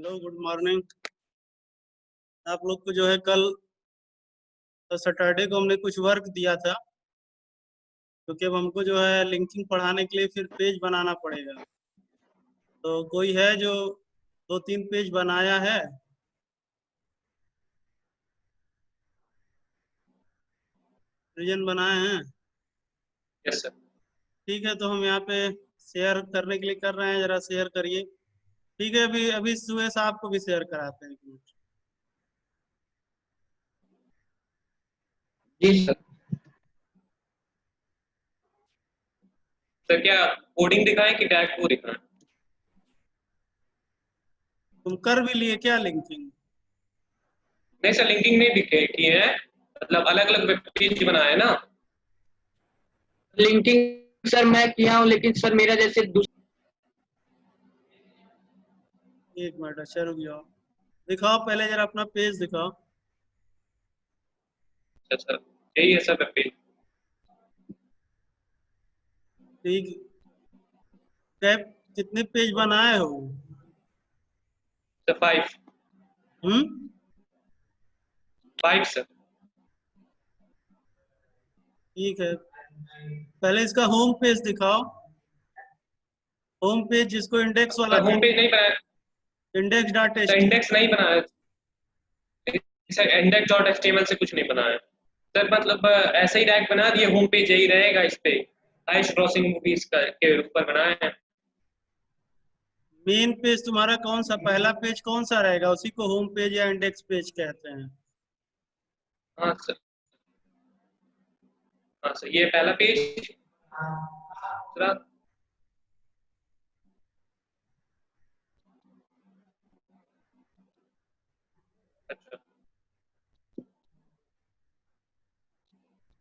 Hello, good morning. आप लोग को जो है कल सैटरडे को हमने कुछ वर्क दिया था, क्योंकि अब हमको जो है लिंकिंग पढ़ाने के लिए फिर पेज बनाना पड़ेगा। तो कोई है जो 2-3 पेज बनाया है? रीजन बनाए हैं? Yes sir. ठीक है, तो हम यहाँ पे शेयर करने के लिए कर रहे हैं, जरा शेयर करिए। ठीक है, अभी अभी सुबह से आपको भी शेयर कराते हैं, 1 मिनट। जी सर। सर क्या कोडिंग दिखाएं कि टैग को दिखाएं? तुम कर भी लिए क्या लिंकिंग? नहीं सर, लिंकिंग नहीं दिखे किए हैं, मतलब अलग अलग वेब पेज बनाए ना। लिंकिंग सर मैं किया हूँ, लेकिन सर मेरा जैसे 1 मिनट, अच्छा रुक जाओ। दिखाओ पहले जरा अपना पेज दिखाओ। अच्छा सर, यही है सर वेब पेज। ठीक। कैप कितने पेज बनाए हो? सर 5। हम्म। 5 सर। ठीक है, पहले इसका होम पेज दिखाओ। होम पेज जिसको इंडेक्स वाला सर होम पेज नहीं बनाया। Index dot H sir T. Index नहीं बनाया। सर इंडेक्स डॉट एचटीएमएल से कुछ नहीं बनाया सर, मतलब ऐसे ही रैक बना दिए, होम पेज यही रहेगा, इस पे आइस क्रॉसिंग मूवीज के ऊपर बनाए हैं। मेन पेज तुम्हारा कौन सा, पहला पेज कौन सा रहेगा? उसी को होम पेज या इंडेक्स पेज कहते हैं। हाँ सर। हाँ सर, ये पहला पेज। दूसरा। अच्छा।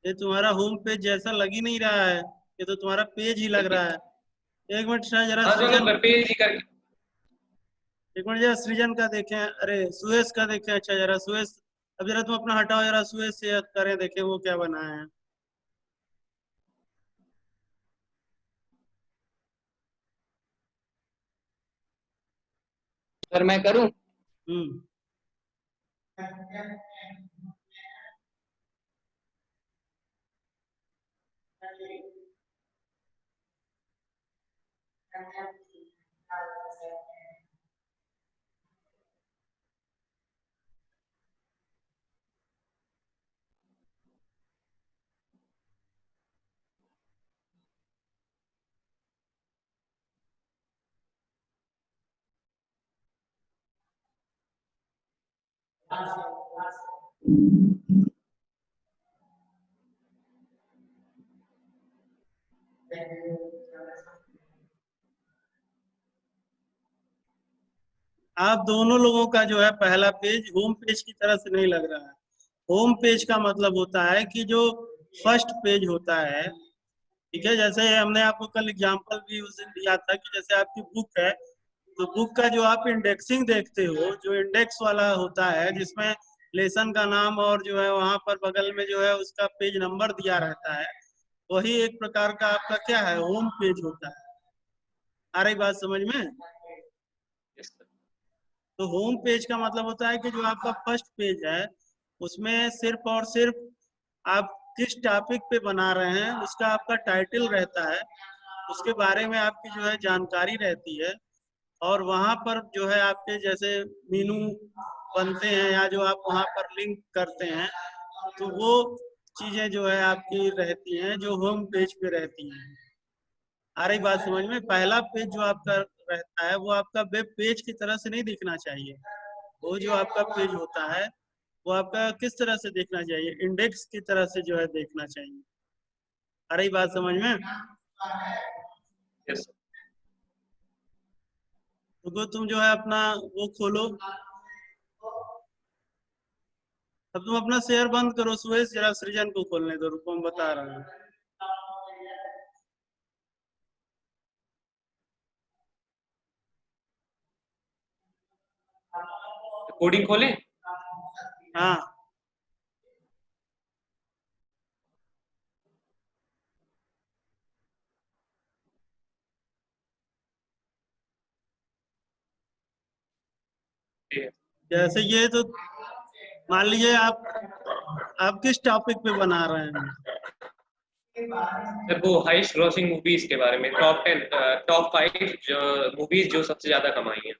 ये तुम्हारा होम पेज जैसा लग ही नहीं रहा है, ये तो तुम्हारा पेज ही लग रहा है। 1 मिनट जरा हाँ सर, सृजन, वेब पेज ही करके। 1 मिनट जरा सृजन का देखें, अरे सुरेश का देखें। अच्छा जरा सुरेश, अब जरा तुम अपना हटाओ, जरा सुरेश से करें, देखें वो क्या बनाए हैं। सर मैं करूँ। हम्म। आप दोनों लोगों का जो है पहला पेज होम पेज की तरह से नहीं लग रहा है। होम पेज का मतलब होता है कि जो फर्स्ट पेज होता है, ठीक है, जैसे हमने आपको कल एग्जांपल भी उस दिन दिया था कि जैसे आपकी बुक है, तो बुक का जो आप इंडेक्सिंग देखते हो, जो इंडेक्स वाला होता है जिसमें लेसन का नाम और जो है वहां पर बगल में जो है उसका पेज नंबर दिया रहता है, वही एक प्रकार का आपका क्या है, होम पेज होता है। आ रही बात समझ में? Yes sir. तो होम पेज का मतलब होता है कि जो आपका फर्स्ट पेज है, उसमें सिर्फ और सिर्फ आप किस टॉपिक पे बना रहे हैं उसका आपका टाइटल रहता है, उसके बारे में आपकी जो है जानकारी रहती है। और वहां पर जो है आपके जैसे मीनू बनते हैं या जो आप वहां पर लिंक करते हैं, तो वो चीजें जो है आपकी रहती हैं जो होम पेज पे रहती हैं। आ रही बात समझ में? पहला पेज जो आपका रहता है वो आपका वेब पेज की तरह से नहीं दिखना चाहिए। वो जो आपका पेज होता है वो आपका किस तरह से देखना चाहिए, इंडेक्स की तरह से जो है देखना चाहिए। आ रही बात समझ में? Yes sir. तो तुम जो है अपना वो खोलो। अब तुम अपना शेयर बंद करो सुरेश, जरा सृजन को खोलने दो, रुको हम बता रहे हैं। कोडिंग खोलें? हाँ। ठीक है जैसे ये तो मान लीजिए आप किस टॉपिक पे बना रहे हैं? सर, वो हाईएस्ट ग्रॉसिंग मूवीज के बारे में, टॉप 5 जो मूवीज जो सबसे ज्यादा कमाई हैं।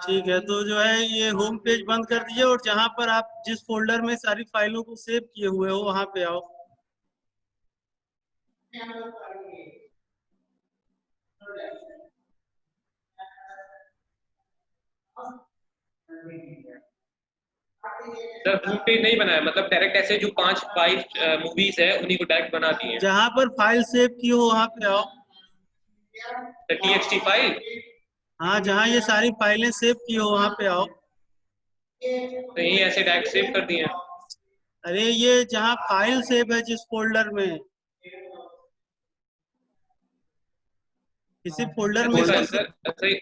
ठीक है, तो जो है ये होम पेज बंद कर दीजिए और जहां पर आप जिस फोल्डर में सारी फाइलों को सेव किए हुए हो वहां पे आओ। सर, होम पेज नहीं बनाया, मतलब डायरेक्ट ऐसे जो 5 मूवीज है उन्हीं को डायरेक्ट बना दिए हैं। जहां पर फाइल सेव की हो वहां पे आओ। TXT file? हाँ, जहाँ ये सारी फाइलें सेव की हो वहां पे आओ। तो ये ऐसे डायरेक्ट सेव कर दिए हैं। अरे ये जहाँ फाइल सेव है जिस फोल्डर में, किसी फोल्डर में ऐसे इसको, सर, ऐसे ही।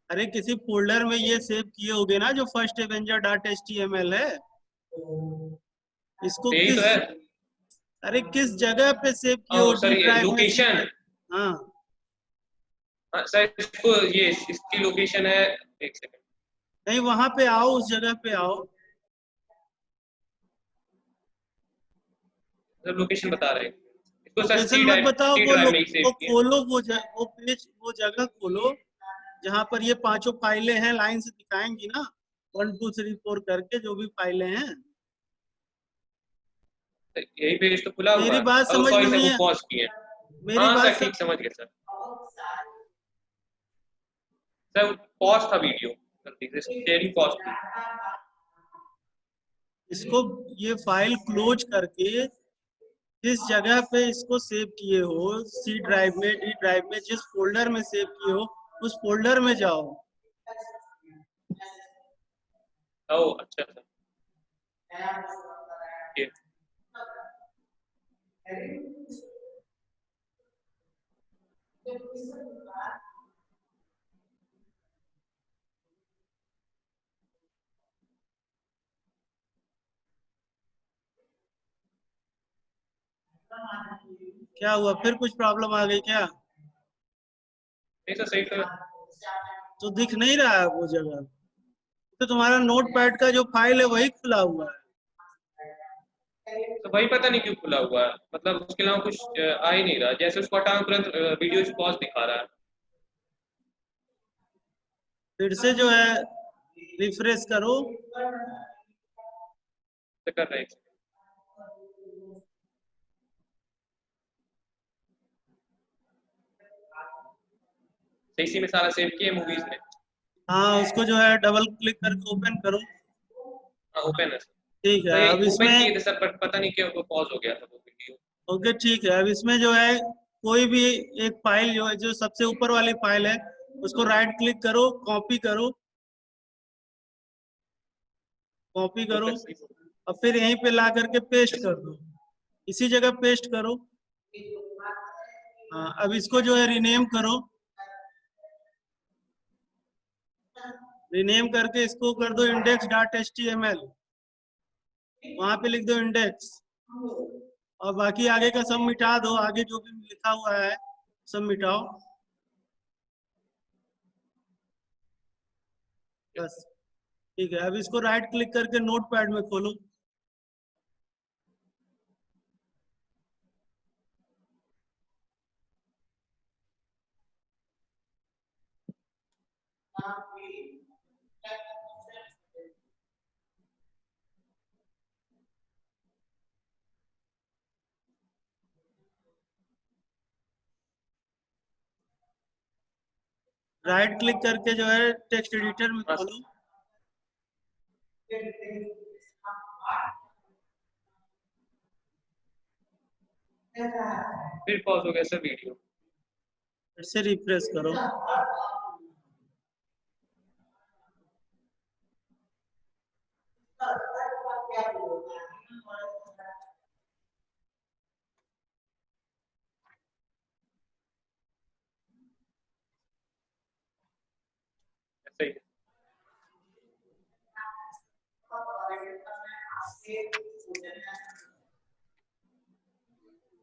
अरे किसी फोल्डर में ये सेव किए होगे ना जो फर्स्ट एवेंजर डॉट HTML है। इसको तो यही तो किस, है। अरे किस जगह पे सेव किए हो, सर, डी ये ड्राइव में, सी लोकेशन। ड्राइव? हाँ, सर, इसको ये इसकी लोकेशन है। एक सेकंड। नहीं वहां पे आओ, उस जगह पे आओ। सर, लोकेशन बता रहे हैं इसको। सर, लोकेशन मत बताओ, सी ड्राइव में ही सेव वो किए। खोलो, वो पेज, वो जगह खोलो जहां पर ये पांचों फाइलें हैं, लाइन से दिखाएंगी ना 1 2 3 4 करके जो भी फाइलें हैं। यही पेज तो खुला हुआ मेरी है। बात ओह समझ में सॉरी सर, नहीं वो है, पॉज किए। मेरी हाँ बात सर, ठीक समझ गए सर। सर, पॉज था वीडियो, गलती से शेयरिंग पॉज थी। इसको, ये फाइल क्लोज करके जिस जगह पे इसको सेव किए हो, सी ड्राइव में, डी ड्राइव में, जिस फोल्डर में सेव किए हो उस फोल्डर में जाओ। ओह अच्छा सर, ये क्या हुआ, फिर कुछ प्रॉब्लम आ गई क्या? नहीं सर, सही तो। तो दिख नहीं रहा है वो जगह, तो तुम्हारा नोटपैड का जो फाइल है वही खुला हुआ है। तो भाई पता नहीं क्यों खुला हुआ है, मतलब उसके अलावा कुछ आ ही नहीं रहा। जैसे उसको हटाऊं तुरंत वीडियो पॉज दिखा रहा है। फिर से जो है रिफ्रेश करो। तो कर रहे हैं। तो इसी में सारा सेव किए मूवीज में। हाँ, उसको जो है डबल क्लिक करके ओपन करो। हाँ, ओपन है सर। ठीक तो है, ये अब ओपन इसमें, किए थे सर, पर पता नहीं क्यों वो पॉज हो गया था वो वीडियो। ओके ठीक है, अब इसमें जो है कोई भी एक फाइल जो है, जो सबसे ऊपर वाली फाइल है, उसको राइट क्लिक करो, कॉपी करो, कॉपी करो ओके सही। और फिर यहीं पे ला करके पेस्ट कर दो, इसी जगह पेस्ट करो। हाँ, अब इसको जो है रीनेम करो, रीनेम करके इसको कर दो index.html, वहां पे लिख दो इंडेक्स और बाकी आगे का सब मिटा दो, आगे जो भी लिखा हुआ है सब मिटाओ बस। ठीक है, अब इसको राइट क्लिक करके नोटपैड में खोलो। राइट क्लिक करके जो है टेक्स्ट एडिटर में हाँ सर, खोलो। फिर पॉज हो गया सर वीडियो। फिर से रिफ्रेश करो। ऐसे ही।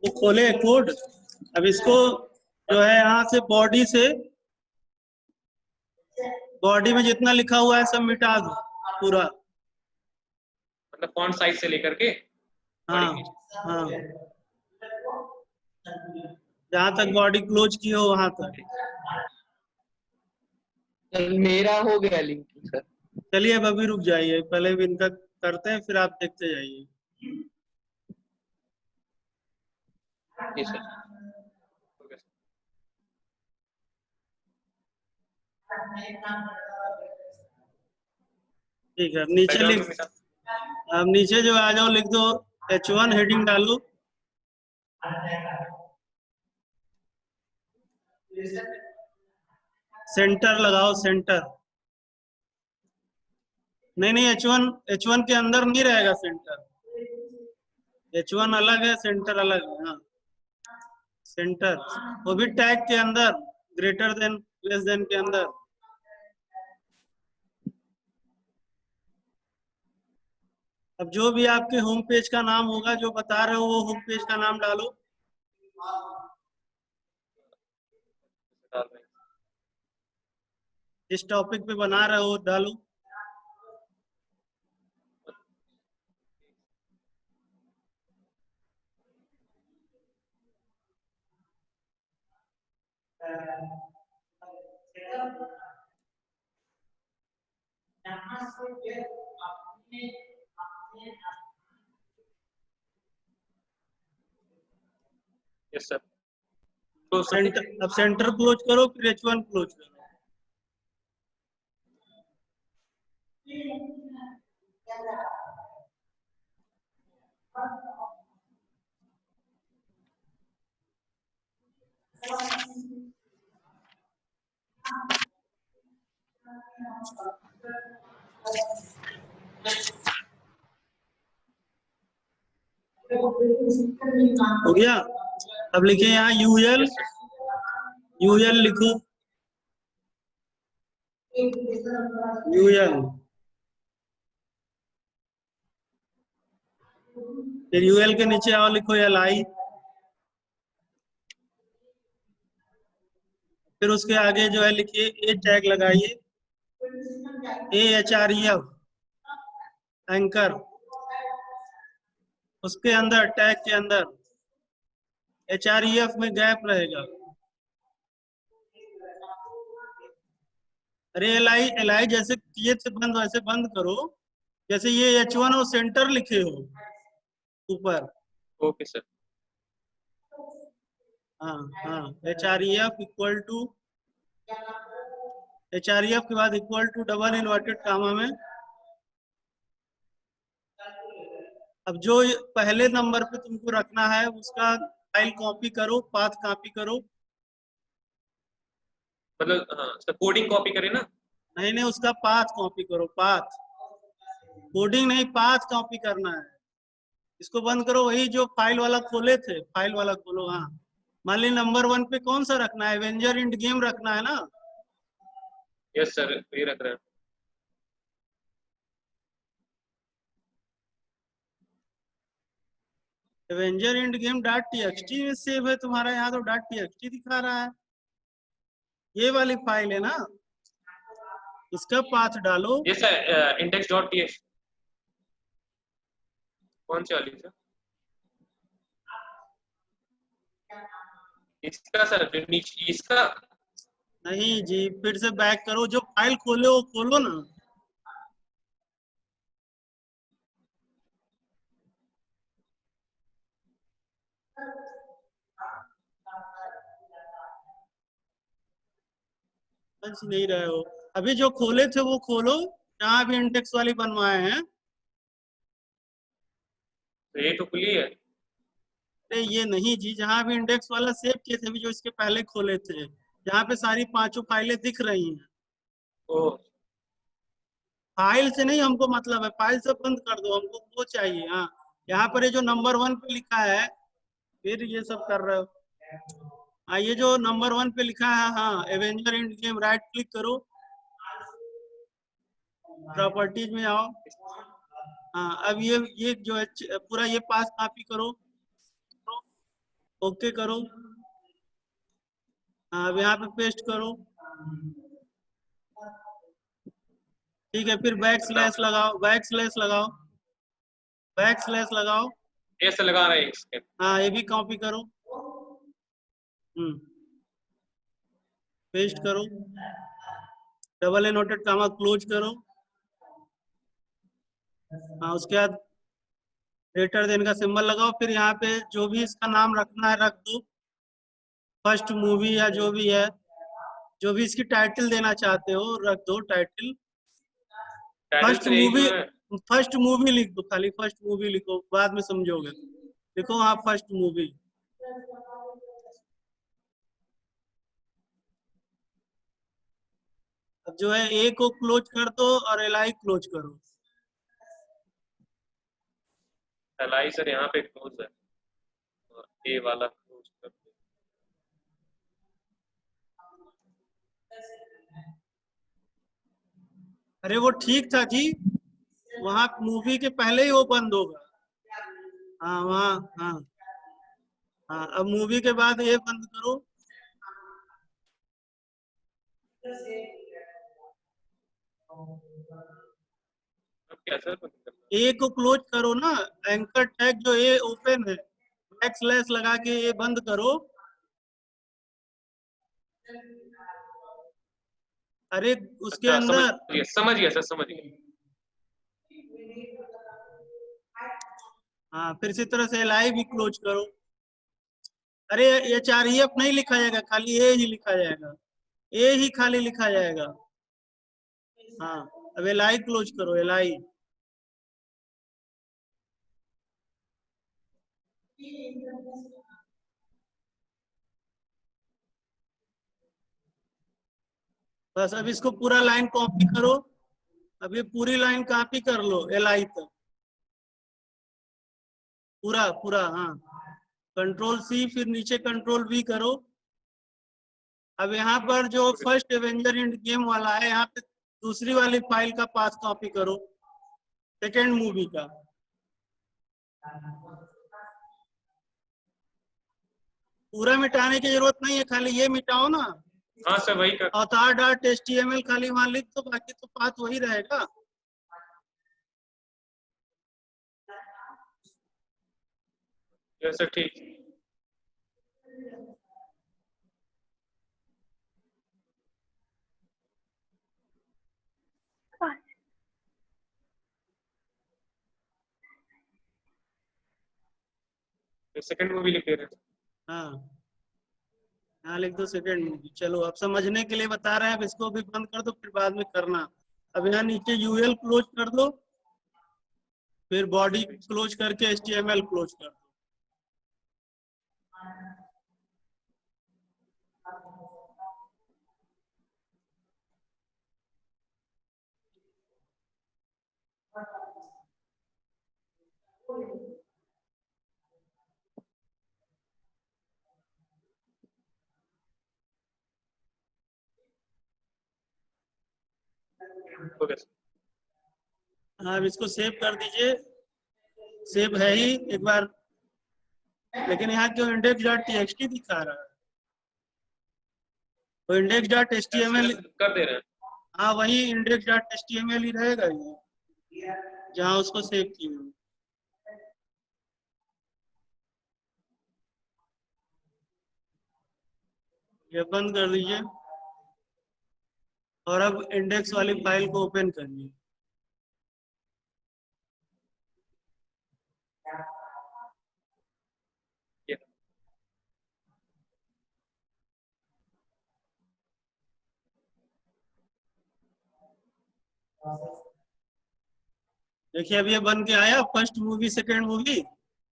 वो खोले कोड। अब इसको जो है यहाँ से बॉडी से बॉडी में जितना लिखा हुआ है सब मिटा दो पूरा। मतलब फॉन्ट साइज से लेकर के हाँ बॉडी की। हाँ, जहाँ तक बॉडी क्लोज की हो वहां तक। सर मेरा हो गया लिंक सर। चलिए अब अभी रुक जाइए, पहले भी इनका करते हैं, फिर आप देखते जाइए। जी सर। हो गया। ठीक है, नीचे बैकग्राउंड लिख, में मिटा। अब नीचे जो आ जाओ लिख दो H1 हेडिंग डालो। सेंटर लगाओ, सेंटर। नहीं H1 के अंदर नहीं रहेगा सेंटर, H1 अलग है, सेंटर अलग है। हाँ, सेंटर वो भी टैग के अंदर, ग्रेटर देन लेस देन के अंदर। अब जो भी आपके होम पेज का नाम होगा जो बता रहे हो वो होम पेज का नाम डालो। डाल रहे हैं। जिस टॉपिक पे बना रहे हो डालो। Yes sir. तो सेंटर, अब सेंटर क्लोज करो, फिर H1 क्लोज करो। हो गया। अब लिखिए यहाँ यूएल, यस सर। यूएल लिखो, यूएल। फिर यूएल के नीचे आओ, लिखो LI। फिर उसके आगे जो है लिखिए ए टैग लगाइए, AHREF एंकर। उसके अंदर टैग के अंदर HREF में गैप रहेगा। अरे LI जैसे किए थे बंद वैसे बंद करो, जैसे ये H1 और सेंटर लिखे हो ऊपर। Okay sir. हाँ हाँ, HREF इक्वल टू, HREF के बाद equal to double inverted comma में। अब जो पहले नंबर पे तुमको रखना है उसका फाइल कॉपी करो, पाथ कॉपी करो। मतलब हाँ सर, कोडिंग कॉपी करें ना। नहीं उसका पाथ कॉपी करो, पाथ, कोडिंग नहीं, पाथ कॉपी करना है। इसको बंद करो, वही जो फाइल वाला खोले थे, फाइल वाला खोलो। हाँ, मान ली नंबर 1 पे कौन सा रखना है, एवेंजर इंड गेम रखना है ना। यस सर, ये रख रहे हैं। एवेंजर इंड गेम .txt में सेव है तुम्हारा, यहाँ तो .txt दिखा रहा है। ये वाली फाइल है ना, इसका पाथ डालो। Yes sir, index dot T H. कौन सी वाली सर? इसका सर, जो नीचे इसका। नहीं जी, फिर से बैक करो, जो फाइल खोले वो खोलो ना। समझ नहीं रहे हो, अभी जो खोले थे वो खोलो, जहाँ भी इंडेक्स वाली बनवाए हैं। तो ये तो खुली है। अरे ये नहीं जी, जहाँ भी इंडेक्स वाला सेव किए थे, अभी जो इसके पहले खोले थे, जहाँ पे सारी पांचों फाइलें दिख रही हैं। ओ फाइल से नहीं हमको मतलब है, फाइल से बंद कर दो, हमको वो चाहिए। हाँ, यहाँ पर ये जो नंबर 1 पे लिखा है, फिर ये सब कर रहे हो। हाँ, ये जो नंबर 1 पे लिखा है, हाँ, avenger end game, right click करो, प्रॉपर्टीज में आओ। हाँ, अब ये जो है पूरा ये पास कॉपी करो, ओके करो। हाँ, अब यहाँ पे पेस्ट करो। ठीक है, फिर बैक स्लैश लगाओ, बैक स्लैश लगाओ, बैक स्लैश लगाओ। ऐसे लगा रहे हैं इसके। हाँ, ये भी कॉपी करो, पेस्ट करो, डबल इनवर्टेड कामा क्लोज करो। हाँ, उसके बाद ग्रेटर देन का सिंबल लगाओ, फिर यहाँ पे जो भी इसका नाम रखना है रख दो, फर्स्ट मूवी या जो भी है, जो भी इसकी टाइटल देना चाहते हो रख दो टाइटल। टाइटल फर्स्ट तो यही मूवी, जो है। फर्स्ट मूवी लिख दो, खाली फर्स्ट मूवी लिखो, बाद में समझोगे। लिखो हाँ फर्स्ट मूवी। अब जो है ए को क्लोज कर दो और एल क्लोज करो। एलाई सर यहाँ पे क्लोज है और ए वाला क्लोज कर दो। अरे वो ठीक था जी, वहां मूवी के पहले ही वो बंद होगा। हाँ वहाँ, हाँ हाँ, अब मूवी के बाद ये बंद करो। अब क्या सर बंद करना? ए को क्लोज करो ना, एंकर टैग जो ए ओपन है, बैक स्लैश लगा के ये बंद करो। अरे उसके अच्छा अंदर, समझ गया सर, समझ गया। हाँ फिर इसी तरह से एल भी क्लोज करो। अरे ये HREF नहीं लिखा जाएगा, खाली ए ही लिखा जाएगा, ए ही खाली लिखा जाएगा। हाँ, अब एल क्लोज करो, एल। बस अब इसको पूरा लाइन कॉपी करो। अब ये पूरी लाइन कॉपी कर लो एल तक, पूरा पूरा। हाँ, कंट्रोल C, फिर नीचे कंट्रोल V करो। अब यहाँ पर जो फर्स्ट एवेंजर एंड गेम वाला है, यहाँ पे दूसरी वाली फाइल का पास कॉपी करो, सेकेंड मूवी का। पूरा मिटाने की जरूरत नहीं है, खाली ये मिटाओ ना। हाँ सर वही कर। author.html खाली वहां लिख दो, बाकी तो पाथ वही रहेगा। सर ठीक। सेकंड मूवी लिख दे रहे हैं। हाँ, यहाँ लिख दो सेकेंड मूवी। चलो अब समझने के लिए बता रहे हैं, अब इसको भी बंद कर दो, फिर बाद में करना। अब यहाँ नीचे UL क्लोज कर दो, फिर बॉडी क्लोज करके HTML क्लोज कर दो। हो गया सर। हाँ, अब इसको सेव कर दीजिए, सेव है ही एक बार। लेकिन यहाँ क्यों index.txt दिखा रहा है? तो index.html, कर दे रहे हैं। हाँ वही index.html ही रहेगा ये, जहाँ उसको सेव किए हो। ये बंद कर दीजिए और अब इंडेक्स वाली फाइल को ओपन करिए। देखिए अब ये बन के आया, फर्स्ट मूवी सेकेंड मूवी।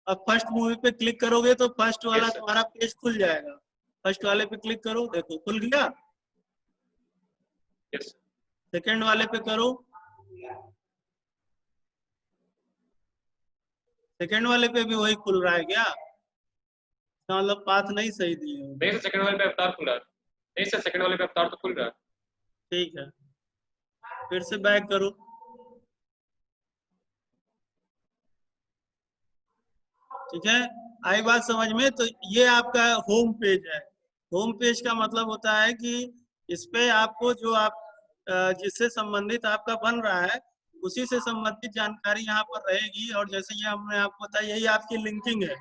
अब फर्स्ट मूवी पे क्लिक करोगे तो फर्स्ट वाला तुम्हारा पेज खुल जाएगा। फर्स्ट वाले पे क्लिक करो, देखो खुल गया। सेकेंड वाले पे करो, सेकेंड वाले पे भी वही खुल रहा है क्या? मतलब पाथ नहीं सही दिए हो। नहीं सर सेकंड वाले पे अवतार खुल रहा है। नहीं सर सेकंड वाले पे अवतार तो खुल रहा है। ठीक है, फिर से बैक करो। ठीक है, आई बात समझ में? तो ये आपका होम पेज है। होम पेज का मतलब होता है कि इस पे आपको जो आप जिससे संबंधित आपका बन रहा है उसी से संबंधित जानकारी यहाँ पर रहेगी। और जैसे ये हमने आपको बताया, यही आपकी लिंकिंग है।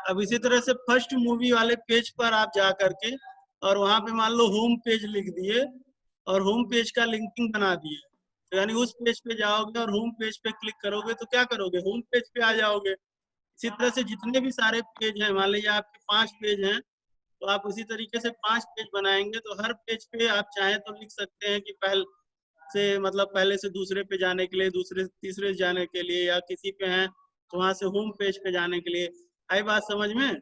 अब इसी तरह से फर्स्ट मूवी वाले पेज पर आप जा करके और वहां पे मान लो होम पेज लिख दिए और होम पेज का लिंकिंग बना दिए, तो यानी उस पेज पे जाओगे और होम पेज पे क्लिक करोगे तो क्या करोगे, होम पेज पे आ जाओगे। इसी तरह से जितने भी सारे पेज हैं, मान लीजिए आपके 5 पेज हैं, तो आप उसी तरीके से 5 पेज बनाएंगे। तो हर पेज पे आप चाहें तो लिख सकते हैं कि पहले से मतलब पहले से दूसरे पे जाने के लिए, दूसरे से तीसरे जाने के लिए, या किसी पे हैं तो वहां से होम पेज पे जाने के लिए। आई बात समझ में?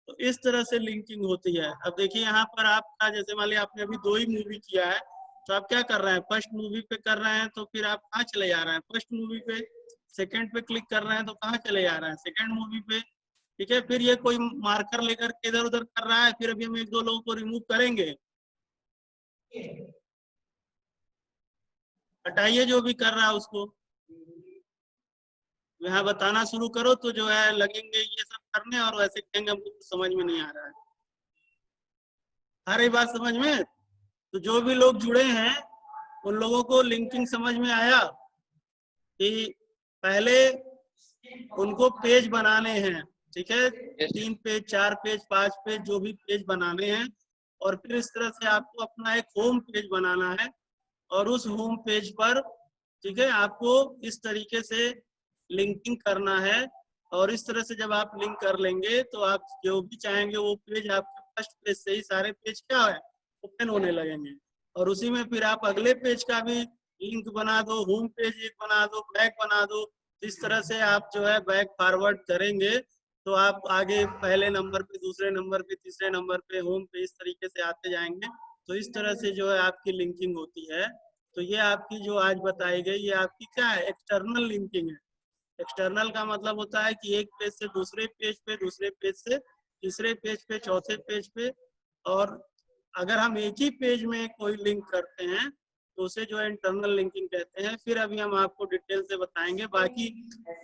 तो इस तरह से लिंकिंग होती है। अब देखिए यहाँ पर आपका, जैसे मान लिया आपने अभी 2 ही मूवी किया है, तो आप क्या कर रहे हैं, फर्स्ट मूवी पे कर रहे हैं तो फिर आप कहाँ चले जा रहे हैं, फर्स्ट मूवी पे। सेकंड पे क्लिक कर रहे हैं तो कहाँ चले जा रहे हैं, सेकंड मूवी पे। ठीक है, फिर ये कोई मार्कर लेकर के इधर उधर कर रहा है, फिर अभी हम 1-2 लोगों को रिमूव करेंगे। हटाइए जो भी कर रहा है उसको, यहाँ बताना शुरू करो तो जो है लगेंगे ये सब करने और वैसे कहेंगे हमको कुछ समझ में नहीं आ रहा है। आ रही बात समझ में? तो जो भी लोग जुड़े हैं उन लोगों को लिंकिंग समझ में आया कि पहले उनको पेज बनाने हैं। ठीक है, 3 पेज, 4 पेज, 5 पेज, जो भी पेज बनाने हैं। और फिर इस तरह से आपको अपना एक होम पेज बनाना है और उस होम पेज पर, ठीक है, आपको इस तरीके से लिंकिंग करना है। और इस तरह से जब आप लिंक कर लेंगे तो आप जो भी चाहेंगे वो पेज आपके फर्स्ट पेज से ही सारे पेज क्या है, ओपन होने लगेंगे। और उसी में फिर आप अगले पेज का भी लिंक बना दो, होम पेज एक बना दो, बैक बना दो। इस तरह से आप जो है बैक फॉरवर्ड करेंगे तो आप आगे पहले नंबर पे, दूसरे नंबर पे, तीसरे नंबर पे, होम पे, इस तरीके से आते जाएंगे। तो इस तरह से जो है आपकी लिंकिंग होती है। तो ये आपकी जो आज बताई गई, ये आपकी क्या है, एक्सटर्नल लिंकिंग है। एक्सटर्नल का मतलब होता है कि एक पेज से दूसरे पेज पे, दूसरे पेज से तीसरे पेज पे, चौथे पेज पे। और अगर हम एक ही पेज में कोई लिंक करते हैं तो उसे जो है इंटरनल लिंकिंग कहते हैं। फिर अभी हम आपको डिटेल से बताएंगे। बाकी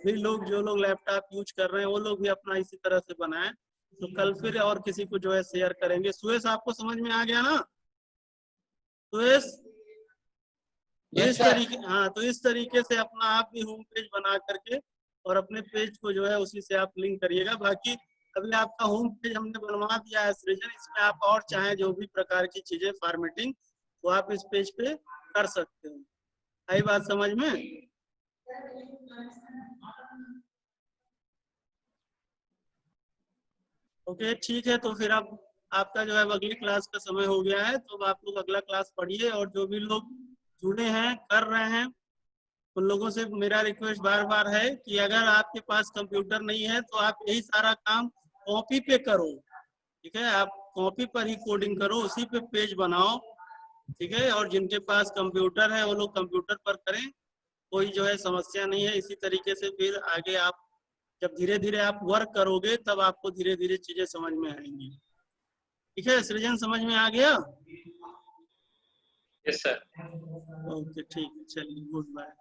भी लोग, जो लोग लैपटॉप यूज कर रहे हैं वो लोग भी अपना इसी तरह से बनाएं। तो कल फिर और किसी को जो है शेयर करेंगे। सुरेश, आपको समझ में आ गया ना? सुरेश, तो इस तरीके, हाँ, तो इस तरीके से अपना आप भी होम पेज बना करके और अपने पेज को जो है उसी से आप लिंक करिएगा। बाकी अभी आपका होम पेज हमने बनवा दिया है सृजन, इसमें आप और चाहें जो भी प्रकार की चीजें फॉर्मेटिंग, वो आप इस पेज पे कर सकते हो। आई बात समझ में? ओके, ठीक है। तो फिर अब आपका जो है अगली क्लास का समय हो गया है, तो आप लोग अगला क्लास पढ़िए। और जो भी लोग जुड़े हैं, कर रहे हैं, उन लोगों से मेरा रिक्वेस्ट बार बार है कि अगर आपके पास कंप्यूटर नहीं है तो आप यही सारा काम कॉपी पे करो। ठीक है, आप कॉपी पर ही कोडिंग करो, उसी पे पेज बनाओ। ठीक है, और जिनके पास कंप्यूटर है वो लोग कंप्यूटर पर करें, कोई जो है समस्या नहीं है। इसी तरीके से फिर आगे आप जब धीरे धीरे आप वर्क करोगे तब आपको धीरे धीरे चीजें समझ में आएंगी। ठीक है, सृजन समझ में आ गया? Yes sir. ओके, ठीक है, चलिए, गुड बाय।